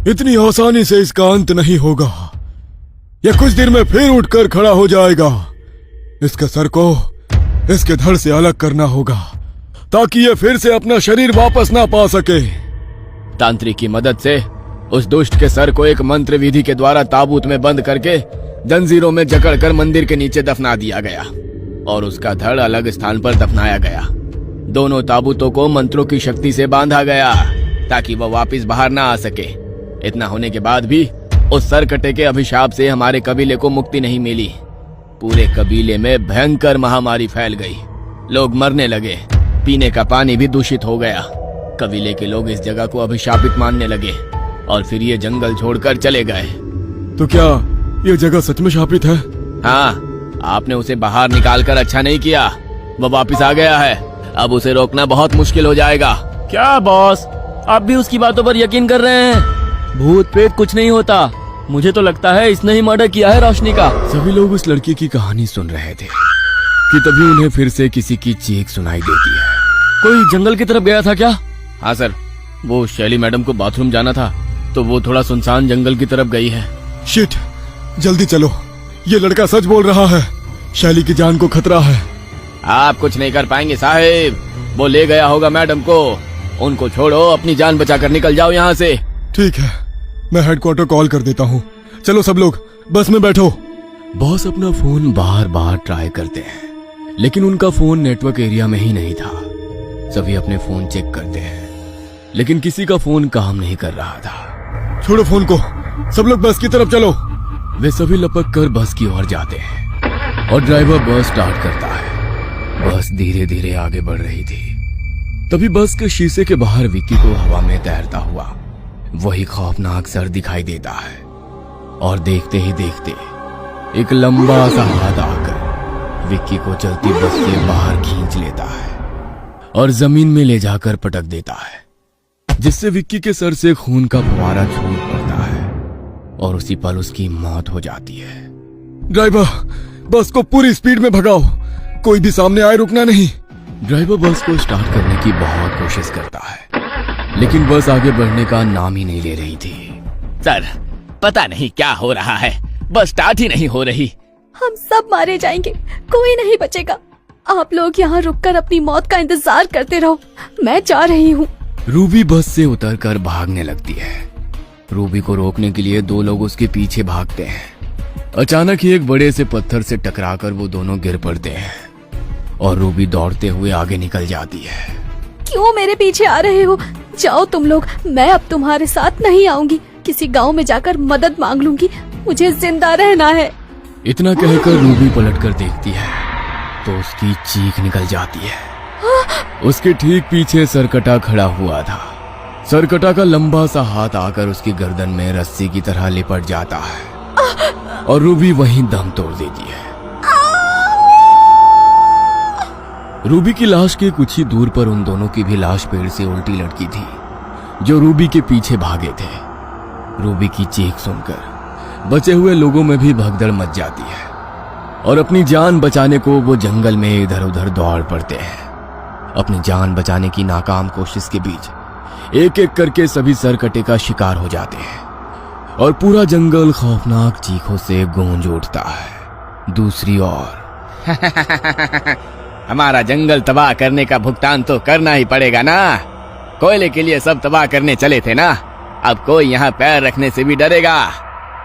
इतनी आसानी से इसका अंत नहीं होगा। यह कुछ देर में फिर उठकर खड़ा हो जाएगा। इसके सर को इसके धड़ से अलग करना होगा ताकि यह फिर से अपना शरीर वापस ना पा सके। तांत्रिक की मदद से उस दुष्ट के सर को एक मंत्र विधि के द्वारा ताबूत में बंद करके जंजीरों में जकड़कर मंदिर के नीचे दफना दिया गया और उसका धड़ अलग स्थान पर दफनाया गया। दोनों ताबूतों को मंत्रों की शक्ति से बांधा गया ताकि वह वापस बाहर ना आ सके। इतना होने के बाद भी उस सरकटे के अभिशाप से हमारे कबीले को मुक्ति नहीं मिली। पूरे कबीले में भयंकर महामारी फैल गई। लोग मरने लगे, पीने का पानी भी दूषित हो गया। कबीले के लोग इस जगह को अभिशापित मानने लगे और फिर ये जंगल छोड़कर चले गए। तो क्या ये जगह सच में शापित है? हाँ, आपने उसे बाहर निकालकर अच्छा नहीं किया। वो वापस आ गया है। अब उसे रोकना बहुत मुश्किल हो जाएगा। क्या बॉस, आप भी उसकी बातों पर यकीन कर रहे हैं? भूत प्रेत कुछ नहीं होता। मुझे तो लगता है इसने ही मर्डर किया है रोशनी का। सभी लोग उस लड़की की कहानी सुन रहे थे कि तभी उन्हें फिर से किसी की चीख सुनाई देती है। कोई जंगल की तरफ गया था क्या? हाँ सर, वो शैली मैडम को बाथरूम जाना था तो वो थोड़ा सुनसान जंगल की तरफ गई है। शिट, जल्दी चलो, ये लड़का सच बोल रहा है। शैली की जान को खतरा है। आप कुछ नहीं कर पाएंगे साहिब, वो ले गया होगा मैडम को। उनको छोड़ो, अपनी जान बचाकर निकल जाओ यहाँ से। ठीक है, मैं हेडक्वार्टर कॉल कर देता हूँ। चलो सब लोग बस में बैठो। बॉस अपना फोन बार बार ट्राई करते हैं लेकिन उनका फोन नेटवर्क एरिया में ही नहीं था। सभी अपने फोन चेक करते हैं लेकिन किसी का फोन काम नहीं कर रहा था। छोड़ो फोन को, सब लोग बस की तरफ चलो। वे सभी लपक कर बस की ओर जाते हैं और ड्राइवर बस स्टार्ट करता है। बस धीरे धीरे आगे बढ़ रही थी। तभी बस के शीशे के बाहर विक्की को हवा में तैरता हुआ वही खौफनाक सर दिखाई देता है और देखते ही देखते एक लंबा सा हाथ आकर विक्की को चलती बस से बाहर खींच लेता है और जमीन में ले जाकर पटक देता है, जिससे विक्की के सर से खून का फुवारा छूट पड़ता है और उसी पल उसकी मौत हो जाती है। ड्राइवर, बस को पूरी स्पीड में भगाओ, कोई भी सामने आए रुकना नहीं। ड्राइवर बस को स्टार्ट करने की बहुत कोशिश करता है लेकिन बस आगे बढ़ने का नाम ही नहीं ले रही थी। सर, पता नहीं क्या हो रहा है, बस स्टार्ट ही नहीं हो रही। हम सब मारे जाएंगे, कोई नहीं बचेगा। आप लोग यहाँ रुककर अपनी मौत का इंतजार करते रहो, मैं जा रही हूँ। रूबी बस से उतरकर भागने लगती है। रूबी को रोकने के लिए दो लोग उसके पीछे भागते हैं। अचानक ही एक बड़े से पत्थर से टकराकर वो दोनों गिर पड़ते हैं और रूबी दौड़ते हुए आगे निकल जाती है। क्यों मेरे पीछे आ रहे हो? जाओ तुम लोग, मैं अब तुम्हारे साथ नहीं आऊंगी। किसी गांव में जाकर मदद मांग लूंगी, मुझे जिंदा रहना है। इतना कहकर रूबी पलटकर देखती है तो उसकी चीख निकल जाती है। उसके ठीक पीछे सरकटा खड़ा हुआ था। सरकटा का लंबा सा हाथ आकर उसकी गर्दन में रस्सी की तरह लिपट जाता है और रूबी वहीं दम तोड़ देती है। रूबी की लाश के कुछ ही दूर पर उन दोनों की भी लाश पेड़ से उल्टी लटकी थी जो रूबी के पीछे भागे थे। रूबी की चीख सुनकर बचे हुए लोगों में भी भगदड़ मच जाती है और अपनी जान बचाने को वो जंगल में इधर उधर दौड़ पड़ते हैं। अपनी जान बचाने की नाकाम कोशिश के बीच एक एक करके सभी सरकटे का शिकार हो जाते हैं और पूरा जंगल खौफनाक चीखों से गूंज उठता है। दूसरी ओर हमारा जंगल तबाह करने का भुगतान तो करना ही पड़ेगा ना। कोयले के लिए सब तबाह करने चले थे ना, अब कोई यहाँ पैर रखने से भी डरेगा।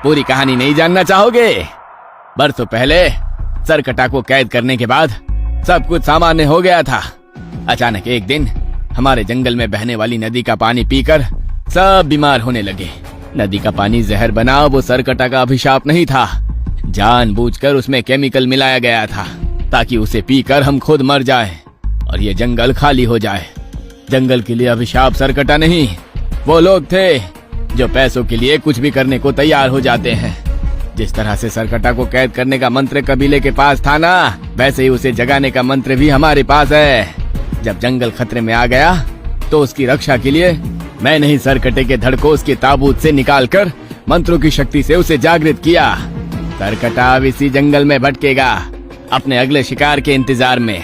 पूरी कहानी नहीं जानना चाहोगे? बरसों पहले सरकटा को कैद करने के बाद सब कुछ सामान्य हो गया था। अचानक एक दिन हमारे जंगल में बहने वाली नदी का पानी पीकर सब बीमार होने लगे। नदी का पानी जहर बना वो सरकटा का अभिशाप नहीं था, जानबूझकर उसमें केमिकल मिलाया गया था ताकि उसे पीकर हम खुद मर जाएं और ये जंगल खाली हो जाए। जंगल के लिए अभिशाप सरकटा नहीं, वो लोग थे जो पैसों के लिए कुछ भी करने को तैयार हो जाते हैं। जिस तरह से सरकटा को कैद करने का मंत्र कबीले के पास था ना, वैसे ही उसे जगाने का मंत्र भी हमारे पास है। जब जंगल खतरे में आ गया तो उसकी रक्षा के लिए मैंने ही सरकटे के धड़ को उसके ताबूत से निकालकर मंत्रों की शक्ति से उसे जागृत किया। सरकटा अब इसी जंगल में भटकेगा अपने अगले शिकार के इंतजार में।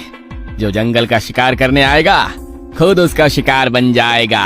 जो जंगल का शिकार करने आएगा खुद उसका शिकार बन जाएगा।